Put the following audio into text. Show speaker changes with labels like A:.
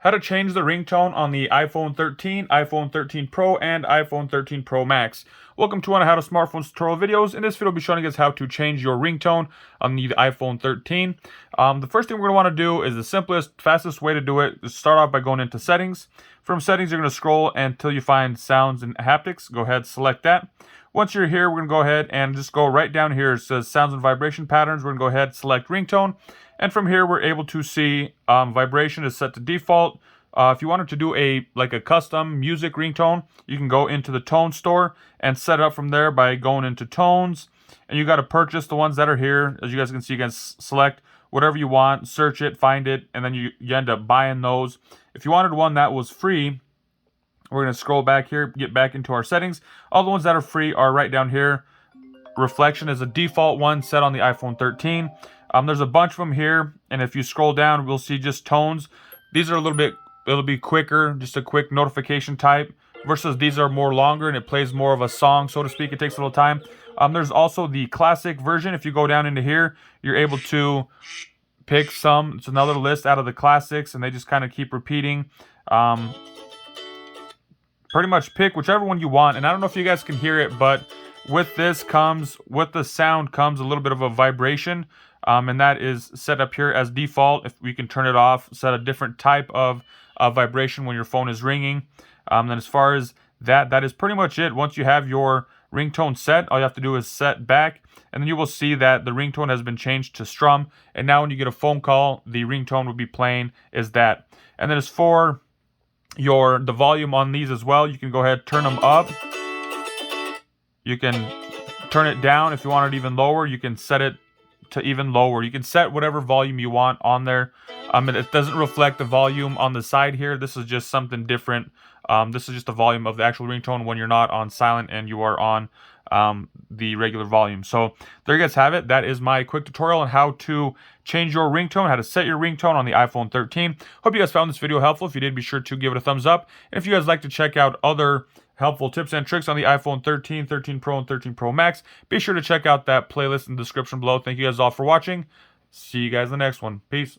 A: How to change the ringtone on the iPhone 13, iPhone 13 Pro, and iPhone 13 Pro Max. Welcome to one of How to Smartphones tutorial videos. In this video, I'll be showing you guys how to change your ringtone on the iPhone 13. The first thing we're going to want to do is the simplest, fastest way to do it is start off by going into Settings. From Settings, you're going to scroll until you find Sounds and Haptics. Go ahead, select that. Once you're here, we're going to go ahead and just go right down here. It says Sounds and Vibration Patterns. We're going to go ahead, select Ringtone. And from here, we're able to see vibration is set to default. If you wanted to do a custom music ringtone, you can go into the tone store and set it up from there by going into tones. And you got to purchase the ones that are here. As you guys can see, you can select whatever you want, search it, find it, and then you end up buying those. If you wanted one that was free, we're going to scroll back here, get back into our settings. All the ones that are free are right down here. Reflection is a default one set on the iPhone 13. There's a bunch of them here, and if you scroll down, we'll see just tones. These are it'll be quicker, just a quick notification type, versus these are more longer and it plays more of a song, so to speak. It takes a little time. There's also the classic version. If you go down into here, you're able to pick some. It's another list out of the classics, and they just kind of keep repeating. Pretty much pick whichever one you want. And I don't know if you guys can hear it, but with the sound comes a little bit of a vibration. And that is set up here as default. If we can turn it off, set a different type of vibration when your phone is ringing. Then as far as that is pretty much it. Once you have your ringtone set, all you have to do is set back, and then you will see that the ringtone has been changed to strum. And now when you get a phone call, the ringtone will be playing is that. And then as for the volume on these as well, you can go ahead, turn them up. You can turn it down. If you want it even lower, you can set it to even lower. You can set whatever volume you want on there. It doesn't reflect the volume on the side here. This is just something different. This is just the volume of the actual ringtone when you're not on silent and you are on the regular volume. So there you guys have it. That is my quick tutorial on how to change your ringtone, how to set your ringtone on the iPhone 13. Hope you guys found this video helpful. If you did, be sure to give it a thumbs up. And if you guys like to check out other helpful tips and tricks on the iPhone 13, 13 Pro, and 13 Pro Max, be sure to check out that playlist in the description below. Thank you guys all for watching. See you guys in the next one. Peace.